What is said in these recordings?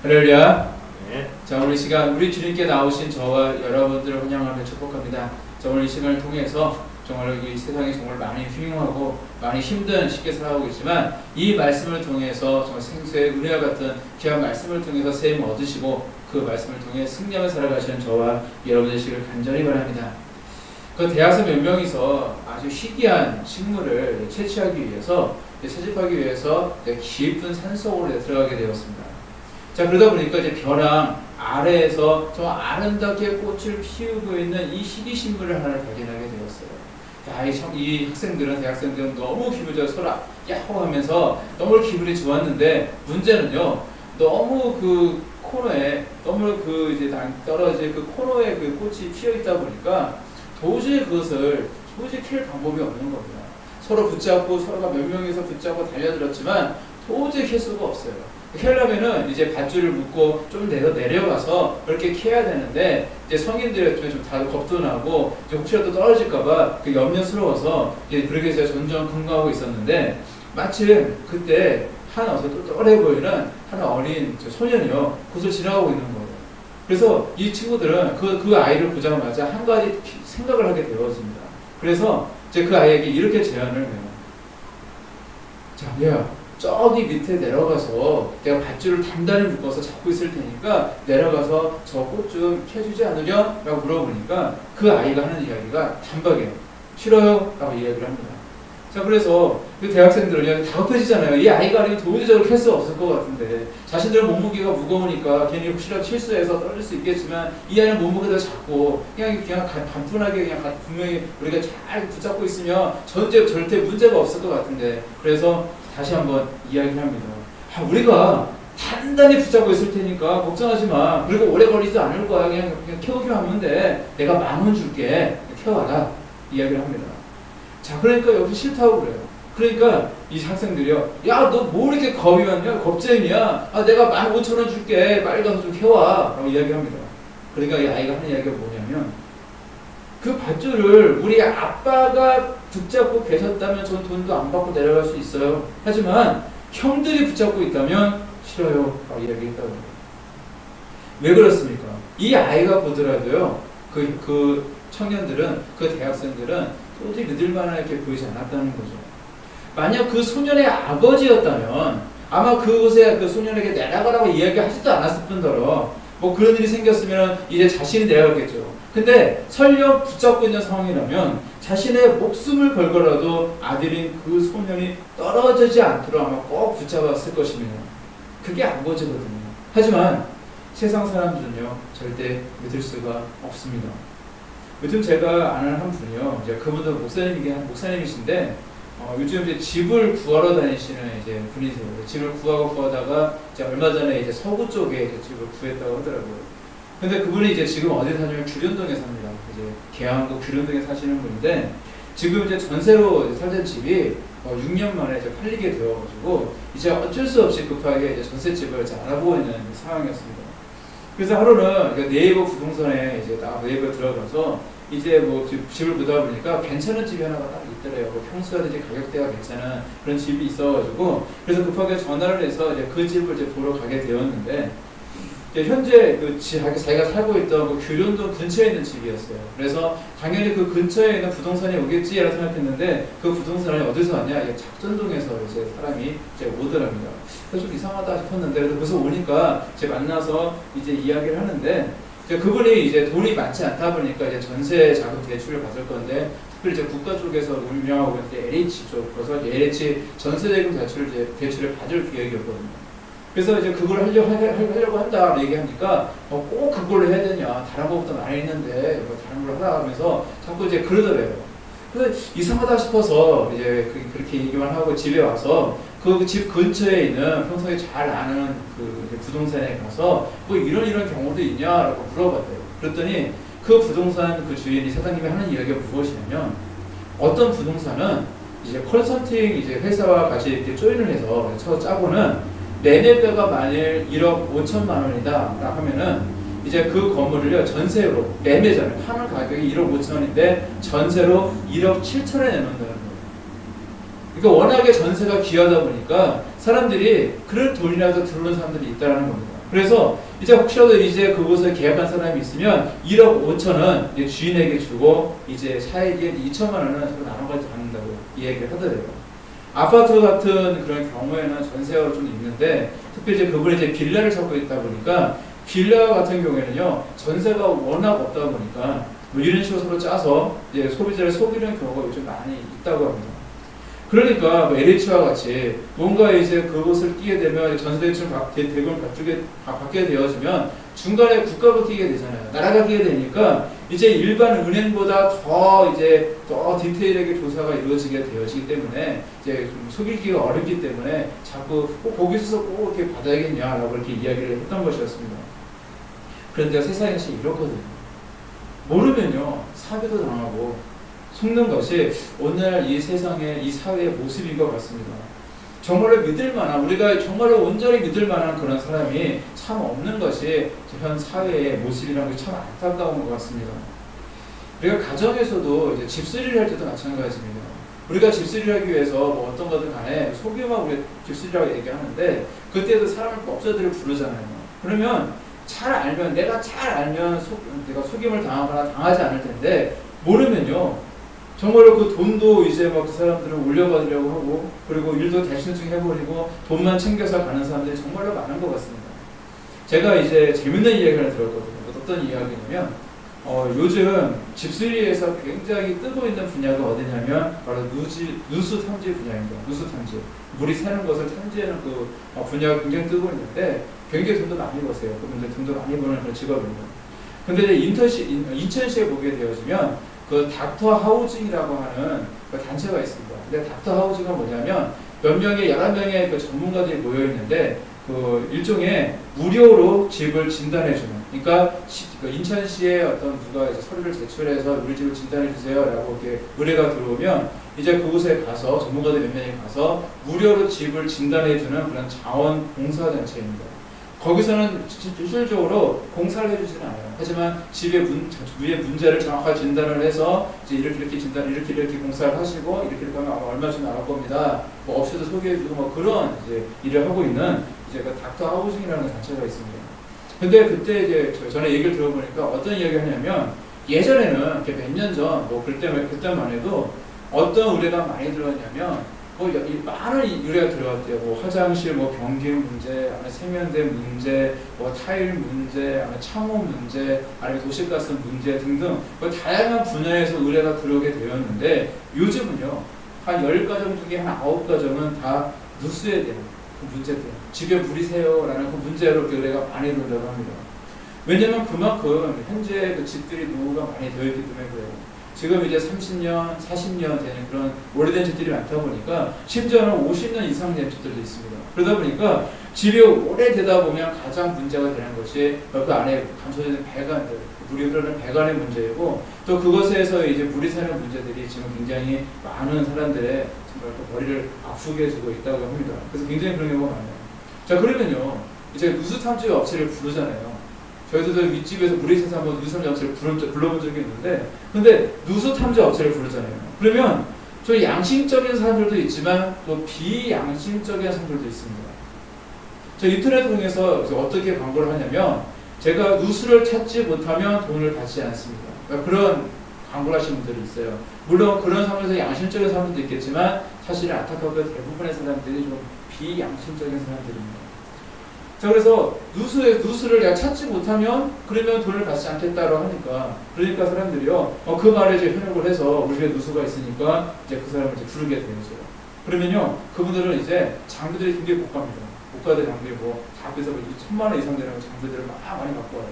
할렐루야. 네. 자, 오늘 이 시간 우리 주님께 나오신 저와 여러분들을 환영하며 축복합니다. 자, 오늘 이 시간을 통해서 정말 이 세상이 정말 많이 흉흉하고 많이 힘든 시기에 살아가고 있지만 이 말씀을 통해서 정말 생수의 은혜와 같은 귀한 말씀을 통해서 세임 얻으시고 그 말씀을 통해 승리하며 살아가시는 저와 여러분 되시길 간절히 바랍니다. 그 대학생 몇 명이서 아주 희귀한 식물을 채취하기 위해서 채집하기 위해서 깊은 산속으로 들어가게 되었습니다. 자, 그러다 보니까 이제 벼랑 아래에서 저 아름답게 꽃을 피우고 있는 이 희귀식물을 하나를 발견하게 되었어요. 야, 이 학생들은, 대학생들은 너무 기분이 좋아 서로 야호 하면서 너무 기분이 좋았는데 문제는요, 너무 그 코너에, 너무 그 이제 떨어질 그 코너에 그 꽃이 피어 있다 보니까 도저히 캘 방법이 없는 겁니다. 서로 붙잡고, 서로가 몇 명이서 붙잡고 달려들었지만 도저히 캘 수가 없어요. 캐려면은 이제 밧줄을 묶고 좀 내려가서 그렇게 캐야 되는데 이제 성인들이 좀 다 겁도 나고 이제 혹시라도 떨어질까봐 그 염려스러워서 이제 그렇게 제가 점점 근거하고 있었는데 마침 그때 한 어서 또래 보이는 한 어린 소년이요 그것을 지나가고 있는 거예요. 그래서 이 친구들은 그 아이를 보자마자 한 가지 생각을 하게 되었습니다. 그래서 이제 그 아이에게 이렇게 제안을 해요. 자, 얘야. 저기 밑에 내려가서 내가 밧줄을 단단히 묶어서 잡고 있을 테니까 내려가서 저 꽃 좀 캐주지 않으려? 라고 물어보니까 그 아이가 하는 이야기가 단박이에요. 싫어요? 라고 이야기를 합니다. 자, 그래서 그 대학생들은 다급해지잖아요. 이 아이가 아니면 도저히 저를 캘 수 없을 것 같은데 자신들은 몸무게가 무거우니까 괜히 혹시라도 실수해서 떨어질 수 있겠지만 이 아이는 몸무게가 작고 그냥 간편하게 그냥 분명히 우리가 잘 붙잡고 있으면 절대 문제가 없을 것 같은데 그래서 다시 한번 이야기를 합니다. 우리가 단단히 붙잡고 있을 테니까 걱정하지 마. 그리고 오래 걸리지도 않을 거야. 그냥 캐오기만 하면 돼. 내가 10,000원 줄게. 캐와라. 이야기를 합니다. 자, 그러니까 여기 싫다고 그래요. 그러니까 이 학생들이요. 야, 너 뭐 이렇게 겁이 많냐? 겁쟁이야. 내가 15,000원 줄게. 빨리 가서 좀 캐와. 라고 이야기합니다. 그러니까 이 아이가 하는 이야기가 뭐냐면 그 밧줄을 우리 아빠가 붙잡고 계셨다면 전 돈도 안 받고 내려갈 수 있어요. 하지만 형들이 붙잡고 있다면 싫어요. 라고 이야기했다고 해요. 왜 그렇습니까? 이 아이가 보더라도요. 그 청년들은, 그 대학생들은 도저히 믿을만하게 보이지 않았다는 거죠. 만약 그 소년의 아버지였다면 아마 그곳에 그 소년에게 내려가라고 이야기하지도 않았을 뿐더러 뭐 그런 일이 생겼으면 이제 자신이 내려갔겠죠. 근데 설령 붙잡고 있는 상황이라면 자신의 목숨을 걸고라도 아들인 그 소년이 떨어지지 않도록 아마 꼭 붙잡았을 것입니다. 그게 아버지거든요. 하지만 세상 사람들은요 절대 믿을 수가 없습니다. 요즘 제가 아는 한 분이요, 이제 그분도 목사님이신데 요즘 이제 집을 구하러 다니시는 이제 분이세요. 집을 구하다가 이제 얼마 전에 이제 서구 쪽에 이제 집을 구했다고 하더라고요. 근데 그분이 이제 지금 어디 사냐면 규련동에 삽니다. 이제 계양구 규련동에 사시는 분인데 지금 이제 전세로 살던 집이 6년 만에 이제 팔리게 되어가지고 이제 어쩔 수 없이 급하게 이제 전세집을 이제 알아보고 있는 상황이었습니다. 그래서 하루는 네이버 부동산에 이제 네이버에 들어가서 이제 뭐 집을 보다 보니까 괜찮은 집이 하나가 딱 있더래요. 평수라든지 가격대가 괜찮은 그런 집이 있어가지고 그래서 급하게 전화를 해서 이제 그 집을 이제 보러 가게 되었는데 현재 자기가 살고 있던 그 규련동 근처에 있는 집이었어요. 그래서 당연히 그 근처에 있는 부동산이 오겠지라고 생각했는데 그 부동산이 어디서 왔냐? 작전동에서 이제 사람이 이제 오더랍니다. 그래서 좀 이상하다 싶었는데 그래서 오니까 이제 만나서 이제 이야기를 하는데 그분이 이제 돈이 많지 않다 보니까 이제 전세 자금 대출을 받을 건데 특별히 이제 국가 쪽에서 운영하고 있는 LH 쪽, 그래서 LH 전세대금 대출을 받을 계획이었거든요. 그래서 이제 그걸 하려고 한다 얘기하니까 꼭 그걸로 해야 되냐, 다른 것보다 많이 있는데 뭐 다른 걸 하라 하면서 자꾸 이제 그러더래요. 그래서 이상하다 싶어서 이제 그렇게 얘기만 하고 집에 와서 그 집 근처에 있는 평소에 잘 아는 그 부동산에 가서 뭐 이런 경우도 있냐라고 물어봤대요. 그랬더니 그 부동산 그 주인이 사장님이 하는 이야기가 무엇이냐면 어떤 부동산은 이제 컨설팅 이제 회사와 같이 이렇게 조인을 해서 짜고는 매매가가 만일 1억 5천만 원이다 하면은 이제 그 건물을요 전세로 매매잖아요. 파는 가격이 1억 5천 원인데 전세로 1억 7천원에 내놓는다는 거예요. 그러니까 워낙에 전세가 귀하다 보니까 사람들이 그런 돈이라도 들어오는 사람들이 있다는 겁니다. 그래서 이제 혹시라도 이제 그곳에 계약한 사람이 있으면 1억 5천은 이제 주인에게 주고 이제 차액의 2천만 원은 서로 나눠가지고 받는다고 이 얘기를 하더래요. 아파트 같은 그런 경우에는 전세가 좀 있는데 특히 이제 그분이 이제 빌라를 찾고 있다 보니까 빌라 같은 경우에는요 전세가 워낙 없다 보니까 뭐 이런 식으로 서로 짜서 이제 소비자를 속이는 경우가 요즘 많이 있다고 합니다. 그러니까 뭐 LH와 같이 뭔가 이제 그곳을 끼게 되면 전세대출 대금을 받게 되어지면 중간에 국가가 끼게 되잖아요. 나라가 끼게 되니까 이제 일반 은행보다 더 이제 더 디테일하게 조사가 이루어지게 되어지기 때문에 이제 좀 속이기가 어렵기 때문에 자꾸 꼭 거기서 꼭 이렇게 받아야겠냐라고 이렇게 이야기를 했던 것이었습니다. 그런데 세상에서 이렇거든요. 모르면요 사기도 당하고 속는 것이 오늘 이 세상의 이 사회의 모습인 것 같습니다. 정말로 믿을 만한 우리가 정말로 온전히 믿을 만한 그런 사람이 참 없는 것이 현 사회의 모습이라는 게 참 안타까운 것 같습니다. 우리가 가정에서도 이제 집수리를 할 때도 마찬가지입니다. 우리가 집수리를 하기 위해서 뭐 어떤 거든 간에 소규모 우리 집수리라고 얘기하는데 그때도 사람을 법사들을 부르잖아요. 그러면 잘 알면 내가 잘 알면 내가 속임을 당하거나 당하지 않을 텐데 모르면요. 정말로 그 돈도 이제 막 그 사람들을 올려받으려고 하고 그리고 일도 대신증 해버리고 돈만 챙겨서 가는 사람들이 정말로 많은 것 같습니다. 제가 이제 재밌는 이야기를 들었거든요. 어떤 이야기냐면 요즘 집수리에서 굉장히 뜨고 있는 분야가 어디냐면 바로 누수 탐지 분야입니다. 누수 탐지. 물이 새는 것을 탐지하는 그 분야가 굉장히 뜨고 있는데 굉장히 돈도 많이 버세요. 그분들 돈도 많이 버는 그런 직업입니다. 근데 이제 인천시에 보게 되어지면 그 닥터 하우징이라고 하는 그 단체가 있습니다. 근데 닥터 하우징은 뭐냐면 몇 명의 11명의 그 전문가들이 모여 있는데 그 일종의 무료로 집을 진단해주는. 그러니까 인천시에 어떤 누가 이제 서류를 제출해서 우리 집을 진단해 주세요라고 이렇게 의뢰가 들어오면 이제 그곳에 가서 전문가들 몇 명이 가서 무료로 집을 진단해주는 그런 자원봉사단체입니다. 거기서는 실질적으로 공사를 해주지는 않아요. 하지만 집의 위의 문제를 정확하게 진단을 해서 이제 이렇게 진단, 이렇게 공사를 하시고 이렇게 하면 얼마쯤 나갈 겁니다. 뭐 업체도 소개해주고 뭐 그런 이제 일을 하고 있는 이제 그 닥터 하우징이라는 단체가 있습니다. 근데 그때 이제 전에 얘기를 들어보니까 어떤 이야기를 하냐면 예전에는 몇 년 전, 뭐 그때만 해도 어떤 의뢰가 많이 들어왔냐면 많은 의뢰가 들어왔대요. 뭐 화장실, 뭐 변기 문제, 아니면 세면대 문제, 뭐 타일 문제, 아니면 창호 문제, 아니면 도시가스 문제 등등 다양한 분야에서 의뢰가 들어오게 되었는데 요즘은요 한 10가정 중에 한 9가정은 다 누수에 대한 그 문제 때문에 집에 물이 새요라는 그 문제로 의뢰가 많이 들어온다고 합니다. 왜냐면 그만큼 현재 그 집들이 노후가 많이 되어 있기 때문에 그래요. 지금 이제 30년, 40년 되는 그런 오래된 집들이 많다 보니까 심지어는 50년 이상 된 집들도 있습니다. 그러다 보니까 집이 오래되다 보면 가장 문제가 되는 것이 그 안에 감춰져 배관들, 물이 흐르는 배관의 문제이고 또 그것에서 이제 물이 새는 문제들이 지금 굉장히 많은 사람들의 정말 또 머리를 아프게 해주고 있다고 합니다. 그래서 굉장히 그런 경우가 많아요. 자, 그러면요. 이제 누수 탐지 업체를 부르잖아요. 저희도 윗집에서 물이 새서 한번 누수 탐지 업체를 불러본 적이 있는데 근데 누수 탐지 업체를 부르잖아요. 그러면 저 양심적인 사람들도 있지만 또 비양심적인 사람들도 있습니다. 저 인터넷 통해서 어떻게 광고를 하냐면 제가 누수를 찾지 못하면 돈을 받지 않습니다. 그러니까 그런 광고를 하시는 분들이 있어요. 물론 그런 상황에서 양심적인 사람들도 있겠지만 사실 안타깝게 대부분의 사람들이 좀 비양심적인 사람들입니다. 자, 그래서 누수를 내가 찾지 못하면 그러면 돈을 받지 않겠다고 하니까 그러니까 사람들이요 그 말에 이제 현혹을 해서 우리 집에 누수가 있으니까 이제 그 사람을 이제 부르게 되죠. 그러면요 그분들은 이제 장비들이 굉장히 고가입니다. 고가의 장비 뭐 잡에서 1,000만 원 이상 되는 장비들을 많이 갖고 와요.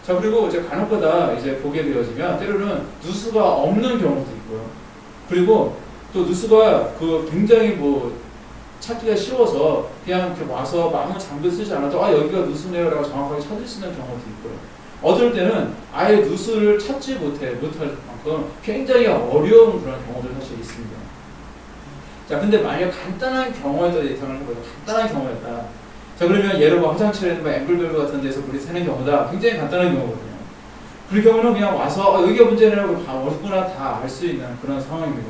자, 그리고 이제 간혹가다 이제 보게 되어지면 때로는 누수가 없는 경우도 있고요. 그리고 또 누수가 굉장히 뭐 찾기가 쉬워서 그냥 이렇게 와서 아무 장비 쓰지 않아도 여기가 누수네요 라고 정확하게 찾을 수 있는 경우도 있고요. 어떨 때는 아예 누수를 찾지 못할 만큼 굉장히 어려운 그런 경우도 사실 있습니다. 자, 근데 만약 간단한 경우에도 예상을 해보자. 간단한 경우였다. 자, 그러면 예를 들어 화장실에는 뭐 앵글벨브 같은 데서 물이 새는 경우다. 굉장히 간단한 경우거든요. 그 경우는 그냥 와서 여기가 문제라고 다 어렵구나 다 알 수 있는 그런 상황입니다.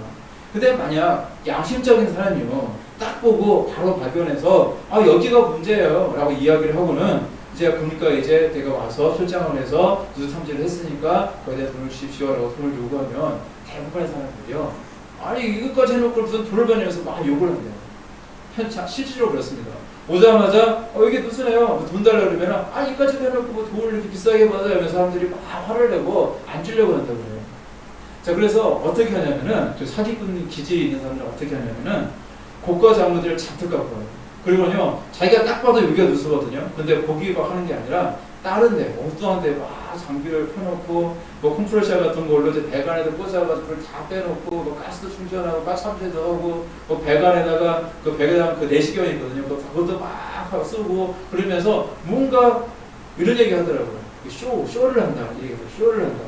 근데 만약 양심적인 사람이요 딱 보고 바로 발견해서 아 여기가 문제예요 라고 이야기를 하고는 이제 그러니까 이제 내가 와서 출장을 해서 누수 탐지를 했으니까 거기다 돈을 주십시오 라고 돈을 요구하면 대부분의 사람들이요 아니 이것까지 해놓고 무슨 돈을 받으면서 막 욕을 한대요. 실질적으로 그렇습니다. 오자마자 이게 누수네요 돈 달라고 그러면 아 이까지 해놓고 뭐 돈을 이렇게 비싸게 받아요 하면서 사람들이 막 화를 내고 안 주려고 한다고 그래요. 자 그래서 어떻게 하냐면은 그 사기꾼 기질이 있는 사람들은 어떻게 하냐면은 고가 작물들을 잔뜩 갖고 와요. 그리고요 자기가 딱 봐도 여기가 누수거든요. 근데 거기 막 하는 게 아니라 다른 데 엉뚱한 데 막 장비를 펴놓고 뭐 컴프레셔 같은 걸로 이제 배관에다 꽂아가지고 그걸 다 빼놓고 뭐 가스도 충전하고 가스함수도 하고 뭐 배관에다가 그 배관 그 내시경이 있거든요. 그것도 막 쓰고 그러면서 뭔가 이런 얘기 하더라고요. 쇼를 한다. 쇼를 한다.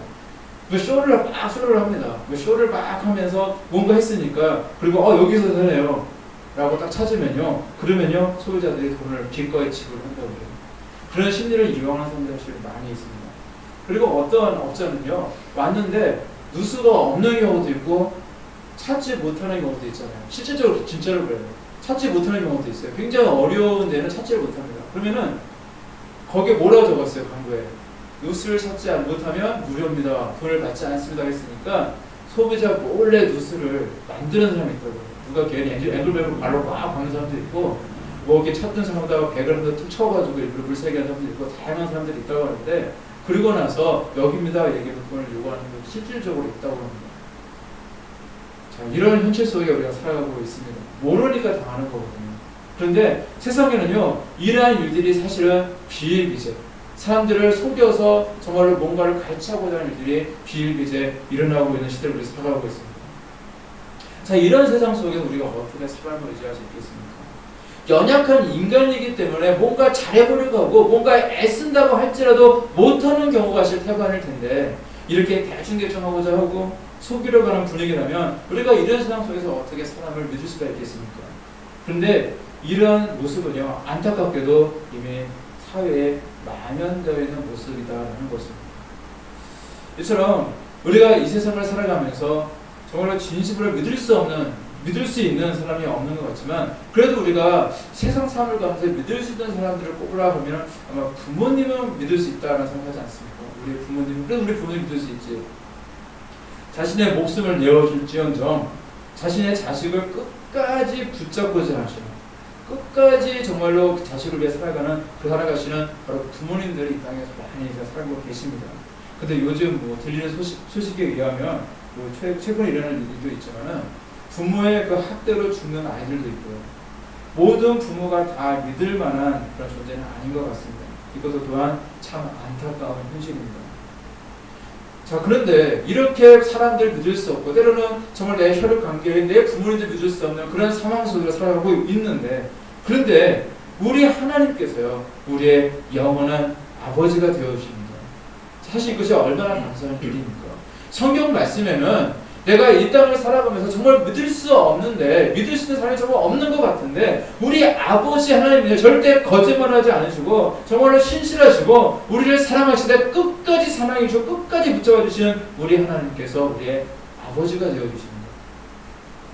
쇼를 합니다. 쇼를 막 하면서 뭔가 했으니까 그리고 여기서 되네요 라고 딱 찾으면요 그러면요 소유자들이 돈을 기꺼이 지불한다고 해요. 그런 심리를 이용하는 사람들이 많이 있습니다. 그리고 어떤 업자는요 왔는데 누수가 없는 경우도 있고 찾지 못하는 경우도 있잖아요. 실질적으로 진짜로 그래요. 찾지 못하는 경우도 있어요. 굉장히 어려운 데는 찾지를 못합니다. 그러면은 거기에 뭐라고 적었어요 광고에 누수를 찾지 못하면 무료입니다. 돈을 받지 않습니다 했으니까 소비자 몰래 누수를 만드는 사람이 있더라고요. 누가 괜히 앵글뱅글 발로 막 박는 사람도 있고 뭐 이렇게 찾던 사람다가 배를 한번 툭 쳐가지고 일부러 물세게 하는 사람도 있고 다양한 사람들이 있다고 하는데 그리고 나서 여기입니다 얘기해서 돈을 요구하는 게 실질적으로 있다고 합니다. 자 이런 현실 속에 우리가 살아가고 있습니다. 모르니까 당하는 거거든요. 그런데 세상에는요 이러한 일들이 사실은 비일비재 사람들을 속여서 정말로 뭔가를 갈취하고자 하는 일들이 비일비재 일어나고 있는 시대를 우리 살아가고 있습니다. 자 이런 세상 속에서 우리가 어떻게 삶을 유지할 수 있겠습니까? 연약한 인간이기 때문에 뭔가 잘해보려고 하고 뭔가 애쓴다고 할지라도 못하는 경우가 사실 태반일 텐데 이렇게 대충대충 하고자 하고 속이려고 하는 분위기라면 우리가 이런 세상 속에서 어떻게 사람을 믿을 수가 있겠습니까? 그런데 이런 모습은요 안타깝게도 이미 사회에 만연되어 있는 모습이다라는 것입니다. 이처럼 우리가 이 세상을 살아가면서 정말로 진심으로 믿을 수 있는 사람이 없는 것 같지만 그래도 우리가 세상 삶을 가면서 믿을 수 있는 사람들을 꼽으라 하면 아마 부모님은 믿을 수 있다는 생각하지 않습니까? 우리 부모님, 그래도 우리 부모님 믿을 수 있지. 자신의 목숨을 내어줄지언정 자신의 자식을 끝까지 붙잡고자 하시는 끝까지 정말로 그 자식을 위해 살아가시는 바로 부모님들이 이 땅에서 많이 살고 계십니다. 근데 요즘 뭐 들리는 소식에 의하면 뭐 최근에 일어나는 일도 있지만은 부모의 그 학대로 죽는 아이들도 있고요. 모든 부모가 다 믿을 만한 그런 존재는 아닌 것 같습니다. 이것도 또한 참 안타까운 현실입니다. 자 그런데 이렇게 사람들 믿을 수 없고 때로는 정말 내 혈육 관계인 내 부모님들 믿을 수 없는 그런 상황 속에서 살아가고 있는데 그런데 우리 하나님께서요 우리의 영원한 아버지가 되어주십니다. 사실 이것이 얼마나 감사한 일입니까? 성경 말씀에는 내가 이 땅을 살아가면서 정말 믿을 수 없는데 믿을 수 있는 사람이 정말 없는 것 같은데 우리 아버지 하나님은 절대 거짓말하지 않으시고 정말로 신실하시고 우리를 사랑하시되 끝까지 사랑해 주시고 끝까지 붙잡아 주시는 우리 하나님께서 우리의 아버지가 되어주십니다.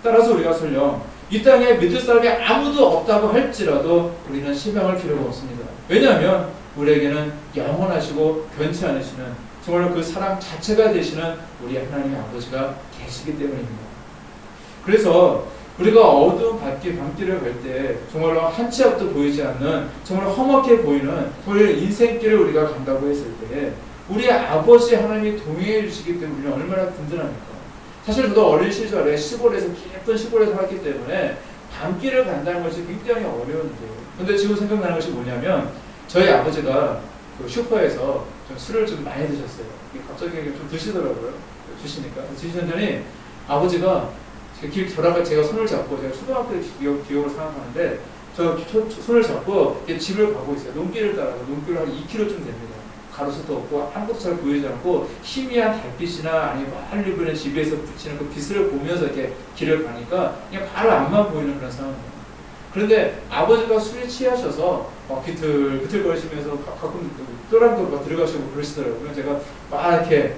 따라서 우리가 설령 이 땅에 믿을 사람이 아무도 없다고 할지라도 우리는 실망할 필요가 없습니다. 왜냐하면 우리에게는 영원하시고 변치 않으시는 정말로 그 사랑 자체가 되시는 우리 하나님의 아버지가 계시기 때문입니다. 그래서 우리가 어두운 밤길을 갈 때 정말로 한 치 앞도 보이지 않는 정말 험악해 보이는 우리의 인생길을 우리가 간다고 했을 때 우리 아버지 하나님이 동행해 주시기 때문에 우리는 얼마나 든든합니까? 사실 저도 어린 시절에 시골에서 깊은 시골에 살았기 때문에 밤길을 간다는 것이 굉장히 어려운데요. 근데 지금 생각나는 것이 뭐냐면 저희 아버지가 그 슈퍼에서 좀 술을 좀 많이 드셨어요. 갑자기 좀 드시더라고요. 드시더니 아버지가 저랑 제가 손을 잡고 제가 초등학교 기억으로 생각하는데 저 손을 잡고 집을 가고 있어요. 논길을 따라서 논길을 한 2km쯤 됩니다. 가로수도 없고 아무것도 잘 보이지 않고 희미한 달빛이나 아니면 빨리 보이는 집에서 비치는 그 빛을 보면서 이렇게 길을 가니까 그냥 바로 앞만 보이는 그런 상황이에요. 그런데 아버지가 술에 취하셔서 막 비틀거리시면서 가끔 또랑도 막 들어가시고 그러시더라고요. 제가 막 이렇게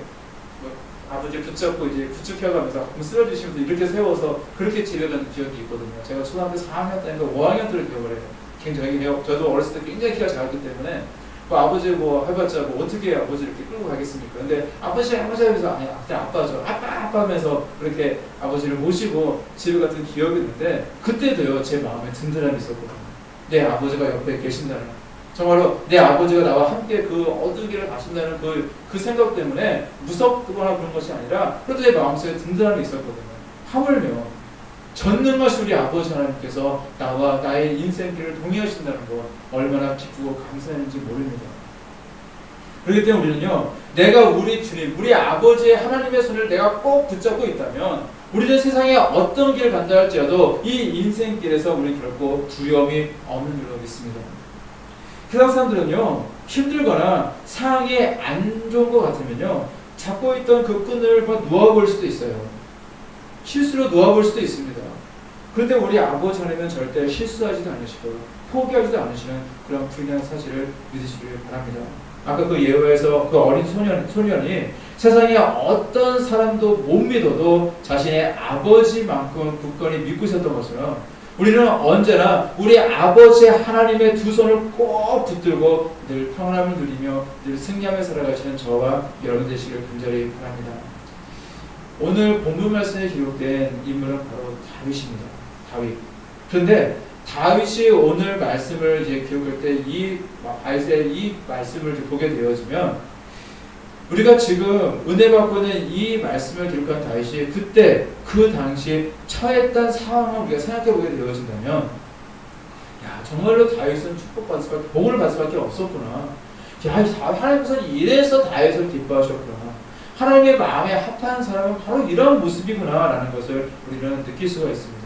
아버지 붙잡고 이제 부축해가면서 가끔 쓰러지시면서 이렇게 세워서 그렇게 집에 간 기억이 있거든요. 제가 초등학교 4학년 때인가 5학년 때를 기억을 해요. 굉장히 저도 어렸을 때 굉장히 키가 작았기 때문에 뭐 아버지 뭐 해봤자 뭐 어떻게 아버지를 이렇게 끌고 가겠습니까? 근데 아버지 하면서 아니 그때 아빠죠. 아빠 하면서 그렇게 아버지를 모시고 집에 갔던 기억이 있는데 그때도요 제 마음에 든든함이 있었거든요. 내 아버지가 옆에 계신다는 정말로 내 아버지가 나와 함께 그 어두운 길을 가신다는 그 생각 때문에 무섭거나 그런 것이 아니라 그래도 내 마음속에 든든함이 있었거든요. 하물며 전능하신 우리 아버지 하나님께서 나와 나의 인생길을 동의하신다는 것 얼마나 기쁘고 감사한지 모릅니다. 그렇기 때문에 우리는요 내가 우리 주님 우리 아버지의 하나님의 손을 내가 꼭 붙잡고 있다면 우리는 세상에 어떤 길을 간다 할지라도 이 인생길에서 우리는 결코 두려움이 없는 줄로 믿습니다. 세상 사람들은요 힘들거나 상황이 안 좋은 것 같으면요 잡고 있던 그 끈을 막 놓아버릴 수도 있어요. 실수로 놓아볼 수도 있습니다. 그런데 우리 아버지 하나님은 절대 실수하지도 않으시고 포기하지도 않으시는 그런 분명한 사실을 믿으시길 바랍니다. 아까 그 예화에서 그 어린 소년이 세상에 어떤 사람도 못 믿어도 자신의 아버지만큼 굳건히 믿고 있었던 것처럼 우리는 언제나 우리 아버지 하나님의 두 손을 꼭 붙들고 늘 평안함을 누리며 늘 승리하며 살아가시는 저와 여러분 되시길 간절히 바랍니다. 오늘 본문 말씀에 기록된 인물은 바로 다윗입니다. 다윗. 그런데 다윗이 오늘 말씀을 이제 기록할 때 이 다윗의 이 말씀을 보게 되어지면 우리가 지금 은혜 받고 있는 이 말씀을 기록한 다윗이 그때 그 당시 처했던 상황을 우리가 생각해 보게 되어진다면 야 정말로 다윗은 축복받을 수밖에 복을 받을 수밖에 없었구나. 야 하나님께서는 이래서 다윗을 기뻐하셨구나. 하나님의 마음에 합한 사람은 바로 이런 모습이구나 라는 것을 우리는 느낄 수가 있습니다.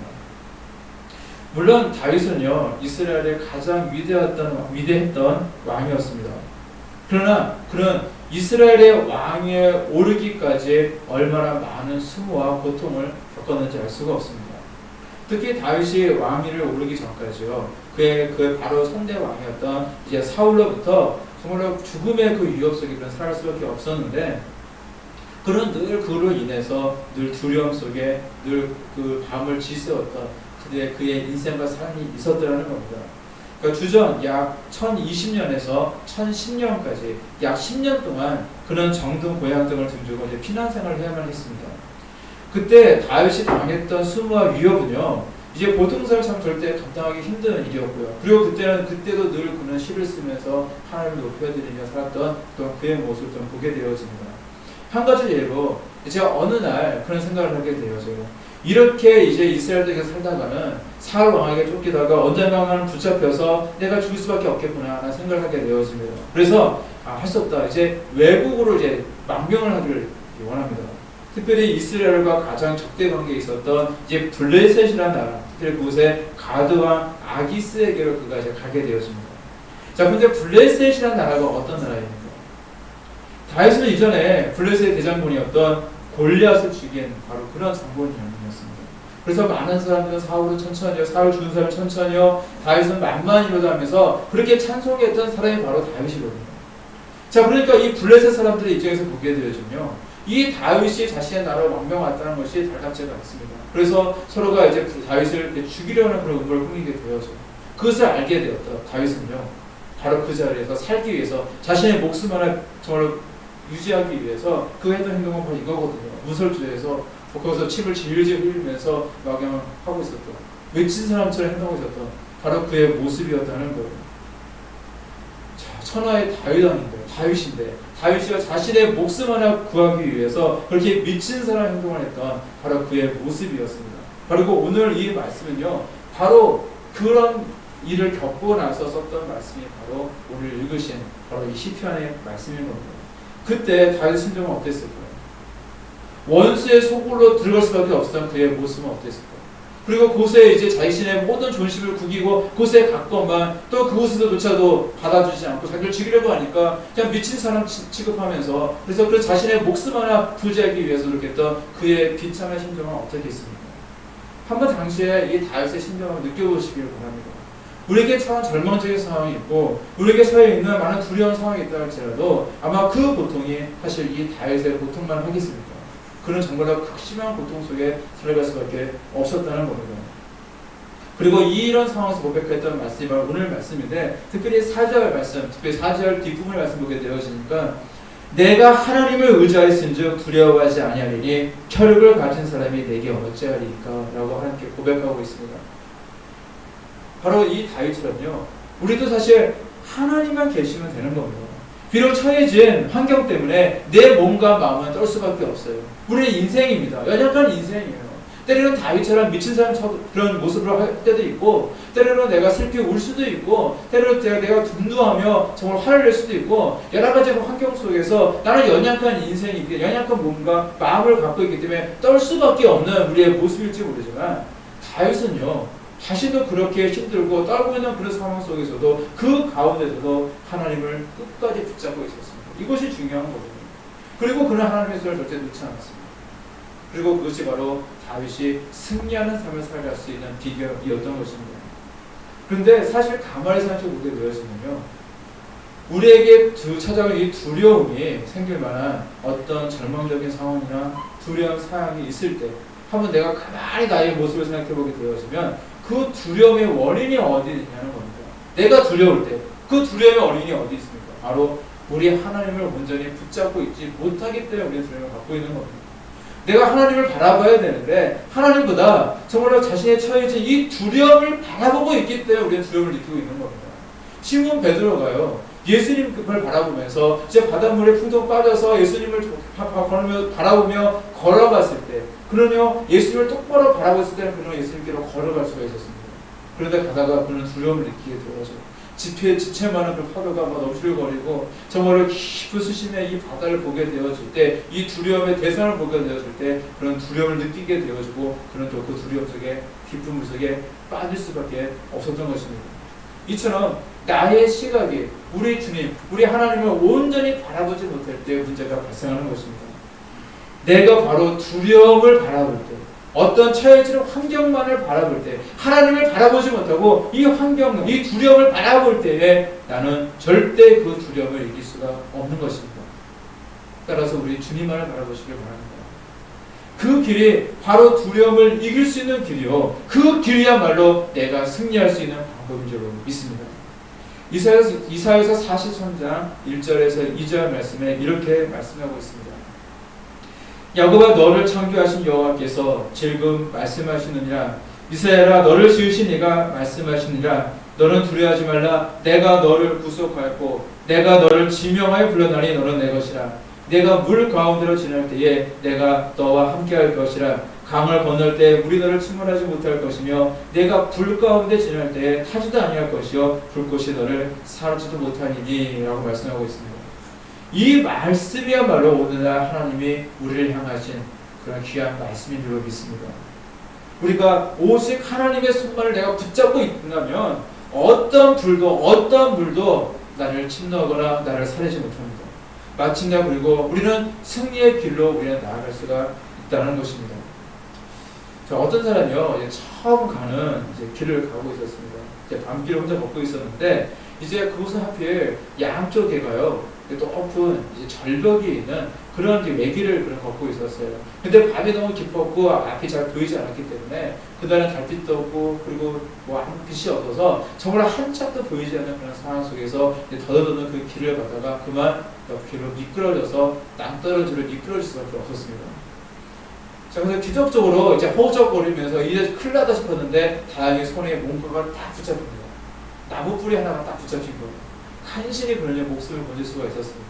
물론 다윗은요 이스라엘의 가장 위대했던 왕이었습니다. 그러나 그는 이스라엘의 왕에 오르기까지 얼마나 많은 수모와 고통을 겪었는지 알 수가 없습니다. 특히 다윗이 왕위를 오르기 전까지요 그의 바로 상대 왕이었던 이제 사울로부터 정말로 죽음의 그 위협 속에 그런 살아갈 수밖에 없었는데 그는 늘 그로 인해서 늘 두려움 속에 늘 그 밤을 지새웠던 그의 인생과 삶이 있었더라는 겁니다. 그러니까 주전 약 1020년에서 1010년까지 약 10년 동안 그는 정등 고향 등을 등지고 이제 피난 생활을 해야만 했습니다. 그때 다윗이 당했던 수모와 위협은요 이제 보통 사람 참 절대 감당하기 힘든 일이었고요. 그리고 그때도 늘 그는 시를 쓰면서 하나님을 높여드리며 살았던 또 그의 모습을 좀 보게 되어집니다. 한 가지 예로 제가 어느 날 그런 생각을 하게 되어져요. 이렇게 이제 이스라엘에게 살다가는 사울 왕에게 쫓기다가 언젠가는 붙잡혀서 내가 죽을 수밖에 없겠구나 라는 생각을 하게 되어집니다. 그래서 할 수 없다. 이제 외국으로 이제 망명을 하기를 원합니다. 특별히 이스라엘과 가장 적대 관계에 있었던 이제 블레셋이라는 나라, 특별히 그곳에 가드 왕 아기스에게로 그가 이제 가게 되어집니다. 자, 근데 블레셋이라는 나라가 어떤 나라입니까? 다윗은 이전에 블레셋의 대장군이었던 골리앗을 죽인 바로 그런 장본인이었습니다. 그래서 많은 사람들은 사울은 천천히요, 사울 죽은 사람은 천천히요, 다윗은 만만이로다 하면서 그렇게 찬송했던 사람이 바로 다윗이거든요. 자, 그러니까 이 블레셋 사람들의 입장에서 보게 되어지면요, 이 다윗이 자신의 나라로 망명왔다는 것이 달갑지가 않습니다. 그래서 서로가 이제 다윗을 죽이려는 그런 음모를 꾸미게 되어져. 그것을 알게 되었다. 다윗은요, 바로 그 자리에서 살기 위해서 자신의 목숨 하나 정말 유지하기 위해서 그 했던 행동은 바로 이거거든요. 무설주에서 거기서 침을 질질 흘리면서 막영하고 있었던 외친 사람처럼 행동하고 있었던 바로 그의 모습이었다는 거예요. 자, 천하의 다윗인데 다윗이가 자신의 목숨 하나 구하기 위해서 그렇게 미친 사람 행동을 했던 바로 그의 모습이었습니다. 그리고 오늘 이 말씀은요, 바로 그런 일을 겪고 나서 썼던 말씀이 바로 오늘 읽으신 바로 이 시편의 말씀인 겁니다. 그때 다윗의 심정은 어땠을까요? 원수의 속으로 들어갈 수밖에 없었던 그의 모습은 어땠을까요? 그리고 그곳에 이제 자신의 모든 존심을 구기고 그곳에 갔건만 또 그곳에서조차도 받아주지 않고 자기를 죽이려고 하니까 그냥 미친 사람 취급하면서 그래서 자신의 목숨 하나 부지하기 위해서 그렇게 했던 그의 비참한 심정은 어떻겠습니까? 한번 당시에 이 다윗의 심정을 느껴보시길 바랍니다. 우리에게 처한 절망적인 상황이 있고 우리에게 처해 있는 많은 두려운 상황이 있다 할지라도 아마 그 고통이 사실 이 다윗의 고통만 하겠습니까? 그는 정말로 극심한 고통 속에 들어갈 수밖에 없었다는 겁니다. 그리고 이런 상황에서 고백했던 말씀이 바로 오늘 말씀인데, 특별히 4절 말씀, 특별히 4절 뒷부분의 말씀 보게 되어지니까, 내가 하나님을 의지하였은즉 두려워하지 아니하리니 혈육을 가진 사람이 내게 어찌하리까 라고 하나님께 고백하고 있습니다. 바로 이 다윗처럼요, 우리도 사실 하나님만 계시면 되는 겁니다. 비록 처해진 환경 때문에 내 몸과 마음은 떨 수밖에 없어요. 우리의 인생입니다. 연약한 인생이에요. 때로는 다윗처럼 미친 사람 그런 모습으로 할 때도 있고, 때로는 내가 슬피 울 수도 있고, 때로는 내가 분노하며 정말 화를 낼 수도 있고, 여러 가지 환경 속에서 나는 연약한 인생이기, 연약한 몸과 마음을 갖고 있기 때문에 떨 수밖에 없는 우리의 모습일지 모르지만, 다윗은요, 자신도 그렇게 힘들고 떨고 있는 그런 상황 속에서도 그 가운데서도 하나님을 끝까지 붙잡고 있었습니다. 이것이 중요한 거거든요. 그리고 그는 하나님의 손을 절대 놓지 않았습니다. 그리고 그것이 바로 다윗이 승리하는 삶을 살아갈 수 있는 비결이었던 것입니다. 그런데 사실 가만히 생각해보게 되어지면요, 우리에게 찾아온 이 두려움이 생길 만한 어떤 절망적인 상황이나 두려운 사항이 있을 때 한번 내가 가만히 나의 모습을 생각해보게 되어지면 그 두려움의 원인이 어디 있냐는 겁니다. 내가 두려울 때 그 두려움의 원인이 어디 있습니까? 바로 우리 하나님을 온전히 붙잡고 있지 못하기 때문에 우리는 두려움을 갖고 있는 겁니다. 내가 하나님을 바라봐야 되는데 하나님보다 정말로 자신의 처해진 이 두려움을 바라보고 있기 때문에 우리는 두려움을 느끼고 있는 겁니다. 시몬 베드로가요, 예수님을 바라보면서 이제 바닷물에 풍덩 빠져서 예수님을 바라보며 걸어갔을 때, 그러면 예수님을 똑바로 바라봤을 때는 그는 예수님께로 걸어갈 수가 있었습니다. 그런데 가다가 그는 두려움을 느끼게 되어서 지체만한 그 파도가 막 넘실거리고 정말로 깊은 수심의 이 바다를 보게 되어질 때, 이 두려움의 대상을 보게 되어질 때 그런 두려움을 느끼게 되어지고 그는 또 그 두려움 속에 깊은 물 속에 빠질 수밖에 없었던 것입니다. 이처럼 나의 시각이 우리 주님, 우리 하나님을 온전히 바라보지 못할 때 문제가 발생하는 것입니다. 내가 바로 두려움을 바라볼 때, 어떤 처해지는 환경만을 바라볼 때, 하나님을 바라보지 못하고 이 환경, 이 두려움을 바라볼 때에 나는 절대 그 두려움을 이길 수가 없는 것입니다. 따라서 우리 주님만을 바라보시길 바랍니다. 그 길이 바로 두려움을 이길 수 있는 길이요, 그 길이야말로 내가 승리할 수 있는 방법인 줄 믿습니다. 이사야서 43장 1절에서 2절 말씀에 이렇게 말씀하고 있습니다. 야곱아, 너를 창조하신 여호와께서 지금 말씀하시느니라. 이스라엘아, 너를 지으신 이가 말씀하시느니라. 너는 두려워하지 말라. 내가 너를 구속하였고 내가 너를 지명하여 불러나니 너는 내 것이라. 내가 물 가운데로 지날 때에 내가 너와 함께할 것이라. 강을 건널 때 물이 너를 침몰하지 못할 것이며 내가 불 가운데 지날 때에 타지도 아니할 것이요 불꽃이 너를 사르지도 못하니니 라고 말씀하고 있습니다. 이 말씀이야말로 오늘날 하나님이 우리를 향하신 그런 귀한 말씀인 줄 믿습니다. 우리가 오직 하나님의 손만을 내가 붙잡고 있다면 어떤 불도 어떤 물도 나를 침노하거나 나를 사르지 못합니다. 마침내 그리고 우리는 승리의 길로 우리는 나아갈 수가 있다는 것입니다. 어떤 사람이요, 이제 처음 가는 길을 가고 있었습니다. 이제 밤길을 혼자 걷고 있었는데 이제 그곳은 하필 양쪽에가요 높은 절벽이 있는 그런 외길을 걷고 있었어요. 근데 밤이 너무 깊었고 앞이 잘 보이지 않았기 때문에 그날은 달빛도 없고 그리고 아무 빛이 없어서 정말 한참도 보이지 않는 그런 상황 속에서 더더더는 그 길을 가다가 그만 옆길로 미끄러져서 낭떠러지로 미끄러질 수밖에 없었습니다. 자, 그래서 기적적으로 이제 허우적거리면서 이제 큰일 나다 싶었는데 다행히 손에 뭔가가 딱 붙잡힙니다. 나무 뿌리 하나가 딱 붙잡힌 거예요. 간신히 그러냐 목숨을 건질 수가 있었습니다.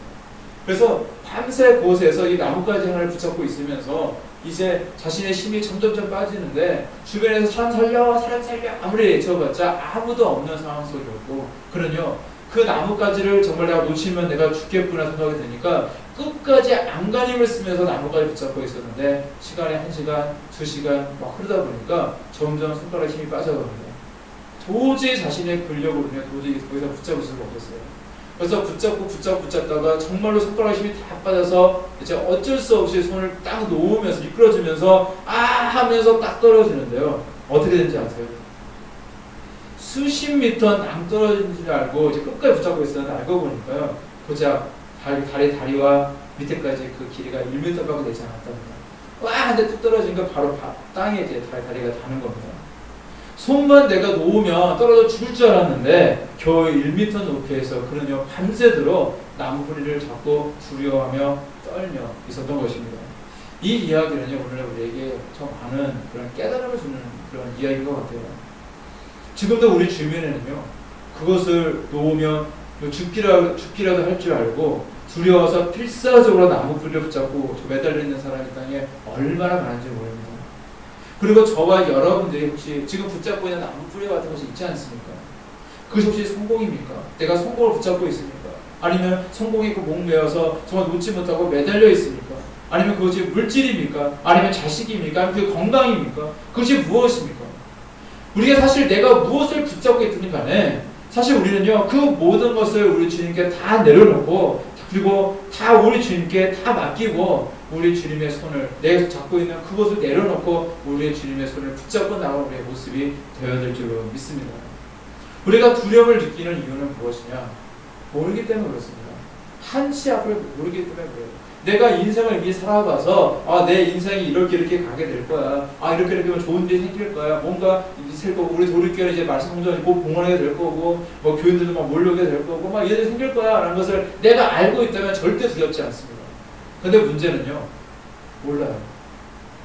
그래서 밤새 그곳에서 이 나뭇가지 하나를 붙잡고 있으면서 이제 자신의 힘이 점점점 빠지는데 주변에서 사람 살려 아무리 외쳐봤자 아무도 없는 상황 속이었고, 그러뇨 그 나뭇가지를 정말 내가 놓치면 내가 죽겠구나 생각이 드니까 끝까지 안간힘을 쓰면서 나뭇가지를 붙잡고 있었는데 시간이 1시간, 2시간 막 흐르다 보니까 점점 손가락 힘이 빠져갑니다. 도저히 자신의 근력으로 도저히 거기서 붙잡을 수가 없었어요. 그래서 붙잡다가 정말로 손가락 힘이 다 빠져서 이제 어쩔 수 없이 손을 딱 놓으면서 미끄러지면서 하면서 딱 떨어지는데요. 어떻게 되는지 아세요? 수십 미터 낭떠러진 줄 알고 이제 끝까지 붙잡고 있었는데 알고 보니까요, 고작 다리와 밑에까지 그 길이가 1m밖에 되지 않았답니다. 와! 한대 뚝 떨어지니까 바로 땅에 이제 다리가 닿는 겁니다. 손만 내가 놓으면 떨어져 죽을 줄 알았는데 겨우 1m 높이에서 그는요 밤새도록 나무 뿌리를 잡고 두려워하며 떨며 있었던 것입니다. 이 이야기는요 오늘날 우리에게 참 많은 그런 깨달음을 주는 그런 이야기인 것 같아요. 지금도 우리 주변에는요 그것을 놓으면 죽기라도 할 줄 알고 두려워서 필사적으로 나무 뿌리를 붙잡고 매달려 있는 사람이 땅에 얼마나 많은지 모릅니다. 그리고 저와 여러분들이 혹시 지금 붙잡고 있는 나무 뿌리 같은 것이 있지 않습니까? 그것이 혹시 성공입니까? 내가 성공을 붙잡고 있습니까? 아니면 성공에 목매어서 정말 놓지 못하고 매달려 있습니까? 아니면 그것이 물질입니까? 아니면 자식입니까? 아니면 그게 건강입니까? 그것이 무엇입니까? 우리가 사실 내가 무엇을 붙잡고 있든 간에 사실 우리는요 그 모든 것을 우리 주님께 다 내려놓고 그리고 다 우리 주님께 다 맡기고 우리 주님의 손을 내가 잡고 있는 그것을 내려놓고 우리 주님의 손을 붙잡고 나가는 우리의 모습이 되어야 될 줄로 믿습니다. 우리가 두려움을 느끼는 이유는 무엇이냐? 모르기 때문에 그렇습니다. 한치 앞을 모르기 때문에 그래요. 내가 인생을 이미 살아가서 내 인생이 이렇게 가게 될 거야. 이렇게 하면 좋은 일이 생길 거야. 뭔가 있을 거고 우리 도리교회 이제 말씀 공전이 꼭 봉헌하게 될 거고 뭐 교인들도 막 몰려오게 될 거고 막 이런 일이 생길 거야 라는 것을 내가 알고 있다면 절대 두렵지 않습니다. 근데 문제는요 몰라요.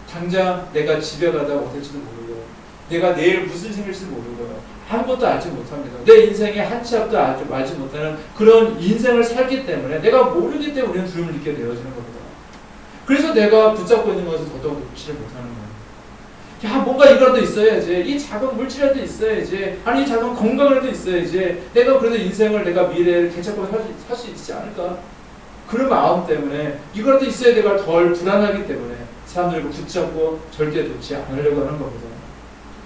당장 내가 집에 가다가 어떨지도 모르고요. 내가 내일 무슨 생길지도 모르고요. 아무것도 알지 못합니다. 내 인생의 한치 앞도 알지 못하는 그런 인생을 살기 때문에 내가 모르기 때문에 우리는 두려움을 느끼게 되어지는 겁니다. 그래서 내가 붙잡고 있는 것을 더더욱 놓지를 못하는 거예요. 뭔가 이거라도 있어야지. 이 작은 물질이라도 있어야지. 아니 이 작은 건강이라도 있어야지. 내가 그래도 인생을 내가 미래를 개척하고 살 수 있지 않을까? 그런 마음 때문에 이거라도 있어야 내가 덜 불안하기 때문에 사람들이 붙잡고 절대 놓지 않으려고 하는 겁니다.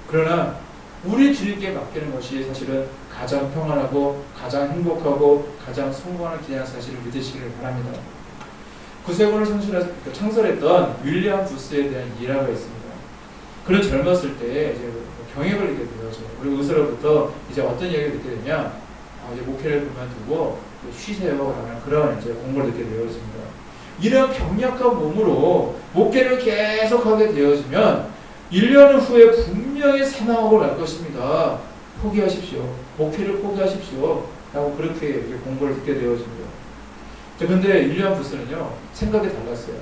그러나 우리 주님께 맡기는 것이 사실은 가장 평안하고 가장 행복하고 가장 성공하는 길이라는 사실을 믿으시기를 바랍니다. 구세군을 창설했던 윌리엄 부스에 대한 일화가 있습니다. 그는 젊었을 때 이제 병에 걸리게 되어서 우리 의사로부터 이제 어떤 이야기를 듣게 되냐, 이제 목회를 그만두고 쉬세요라는 그런 이제 공고를 듣게 되어집니다. 이런 병약한 몸으로 목회를 계속하게 되어지면 1년 후에 분명히 사망하고 날 것입니다. 포기하십시오. 목회를 포기하십시오. 라고 그렇게 공고를 듣게 되어집니다. 그런데 윌리엄 부스는요, 생각이 달랐어요.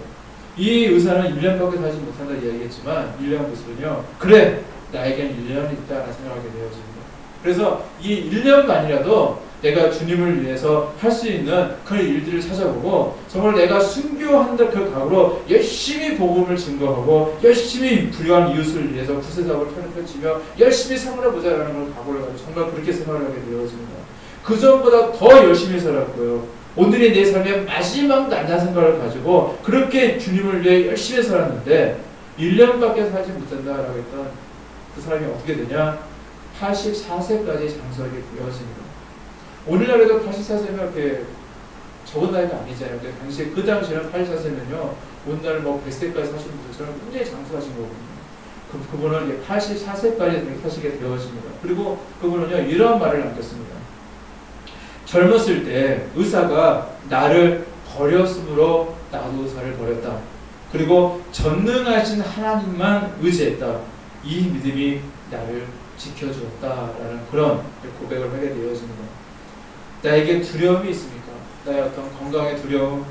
이 의사는 1년밖에 살지 못한다 이야기했지만, 윌리엄 부스는요, 그래! 나에겐 1년이 있다라는 생각하게 되어집니다. 그래서 이 1년만이라도 내가 주님을 위해서 할 수 있는 그런 일들을 찾아보고 정말 내가 순교한다 그 각오로 열심히 복음을 증거하고 열심히 불효한 이웃을 위해서 구세사업을 펼치며 열심히 삶을 해보자라는 걸 각오를 가지고 정말 그렇게 생활을 하게 되어집니다. 그 전보다 더 열심히 살았고요. 오늘이 내 삶의 마지막 날이라는 생각을 가지고 그렇게 주님을 위해 열심히 살았는데 1년밖에 살지 못한다라고 했던 그 사람이 어떻게 되냐? 84세까지 장수하게 되어집니다. 오늘날에도 84세면 이렇게 적은 나이가 아니잖아요. 근데 그 당시에는 84세면요, 오늘날 100세까지 사시는 분들처럼 굉장히 장수하신 거거든요. 그분은 84세까지 사시게 되어집니다. 그리고 그분은요, 이런 말을 남겼습니다. 젊었을 때 의사가 나를 버렸으므로 나도 의사를 버렸다. 그리고 전능하신 하나님만 의지했다. 이 믿음이 나를 지켜주었다라는 그런 고백을 하게 되어집니다. 나에게 두려움이 있습니까? 나의 어떤 건강의 두려움,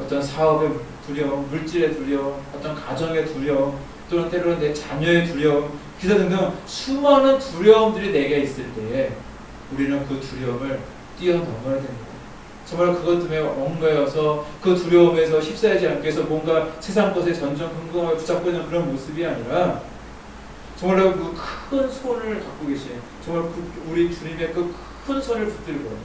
어떤 사업의 두려움, 물질의 두려움, 어떤 가정의 두려움, 또는 때로는 내 자녀의 두려움, 기타 등등 수많은 두려움들이 내게 있을 때에 우리는 그 두려움을 뛰어넘어야 됩니다. 정말 그것 때문에 얽매여서 그 두려움에서 휩싸이지 않기 위해서 뭔가 세상 것에 전전긍긍하게 붙잡고 있는 그런 모습이 아니라 정말 그 큰 손을 갖고 계신 정말 우리 주님의 그 큰 손을 붙들고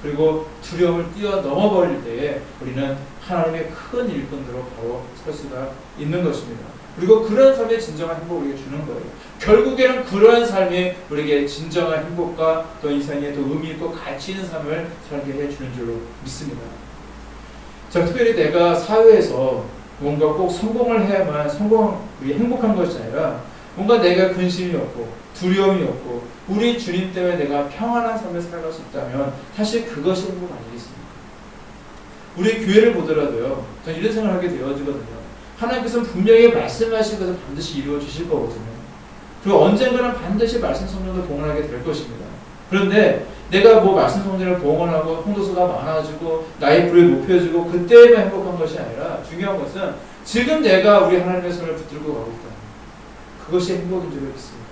그리고 두려움을 뛰어넘어 버릴 때에 우리는 하나님의 큰 일꾼으로 바로 설 수가 있는 것입니다. 그리고 그런 삶의 진정한 행복을 우리에게 주는 거예요. 결국에는 그러한 삶이 우리에게 진정한 행복과 또 인생에 또 의미 있고 가치 있는 삶을 살게 해주는 줄로 믿습니다. 자, 특별히 내가 사회에서 뭔가 꼭 성공을 해야만 행복한 것이 아니라 뭔가 내가 근심이 없고 두려움이 없고 우리 주님 때문에 내가 평안한 삶을 살아갈 수 있다면 사실 그것이 행복 아니겠습니까? 우리 교회를 보더라도요, 저는 이런 생각을 하게 되어지거든요. 하나님께서는 분명히 말씀하신 것을 반드시 이루어 주실 거거든요. 그리고 언젠가는 반드시 말씀 성령을 봉헌하게 될 것입니다. 그런데 내가 뭐 말씀 성령을 봉헌하고 홍도수가 많아지고 나의 불을 높여주고 그때만 행복한 것이 아니라 중요한 것은 지금 내가 우리 하나님의 손을 붙들고 가고 있다. 그것이 행복인 줄 믿습니다.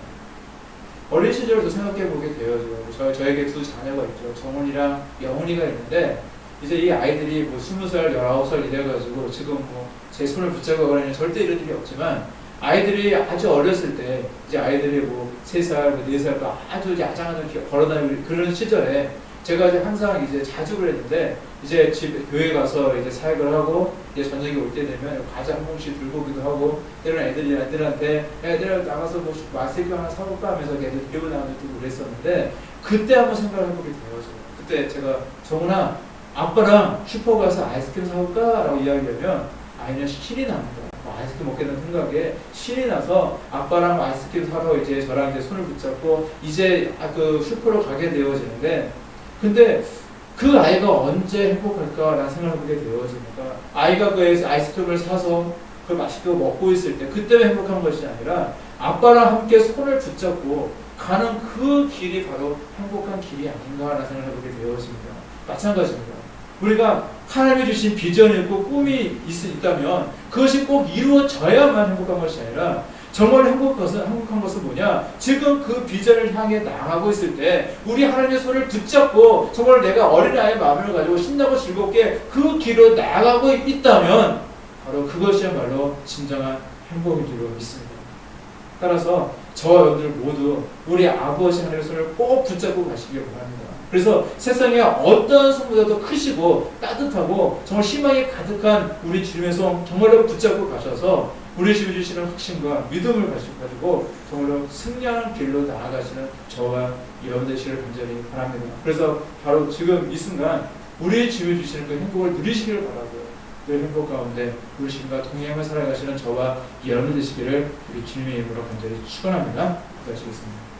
어린 시절도 생각해 보게 되어죠. 저에게 두 자녀가 있죠. 정훈이랑 영훈이가 있는데 이제 이 아이들이 뭐 20살, 19살 이래가지고 지금 뭐 제 손을 붙잡고 가거나 절대 이런 일이 없지만 아이들이 아주 어렸을 때 이제 아이들이 뭐 3살, 뭐 4살 아주 야장하게 걸어다니고 그런 시절에 제가 이제 항상 이제 자주 그랬는데 이제 교회 가서 이제 사역을 하고 이제 저녁에 올 때 되면 과자 한 봉씩 들고 오기도 하고 때로는 애들한테 애들 나가서 뭐 마스크 하나 사볼까 하면서 애들 데리고 나가서 그랬었는데 그때 한번 생각을 해보게 되어서 그때 제가 정훈아 아빠랑 슈퍼 가서 아이스크림 사올까? 라고 이야기하면 아이는 신이 납니다. 아이스크림 먹겠다는 생각에 신이 나서 아빠랑 아이스크림 사러 이제 저랑 이제 손을 붙잡고 이제 그 슈퍼로 가게 되어지는데 근데 그 아이가 언제 행복할까라는 생각을 하게 되어집니까? 아이가 그 아이스크림을 사서 그걸 맛있게 먹고 있을 때 그때만 행복한 것이 아니라 아빠랑 함께 손을 붙잡고 가는 그 길이 바로 행복한 길이 아닌가라는 생각을 하게 되어집니다. 마찬가지입니다. 우리가 하나님이 주신 비전이 있고 꿈이 있다면 그것이 꼭 이루어져야만 행복한 것이 아니라 정말 행복한 것은 뭐냐? 지금 그 비전을 향해 나아가고 있을 때 우리 하나님의 손을 붙잡고 정말 내가 어린아이의 마음을 가지고 신나고 즐겁게 그 길로 나아가고 있다면 바로 그것이야말로 진정한 행복인 줄 믿습니다. 따라서 저와 여러분들 모두 우리 아버지 하나님의 손을 꼭 붙잡고 가시길 바랍니다. 그래서 세상에 어떤 손보다도 크시고 따뜻하고 정말 희망이 가득한 우리 주님의 손 정말로 붙잡고 가셔서 우리 주님 주시는 확신과 믿음을 가지고 정말로 승리하는 길로 나아가시는 저와 여러분 되시기를 간절히 바랍니다. 그래서 바로 지금 이 순간 우리 주님 주시는 그 행복을 누리시기를 바라고요. 그 행복 가운데 우리 주님과 동행하며 살아가시는 저와 여러분 되시기를 우리 주님의 이름으로 간절히 축원합니다. 기도하시겠습니다.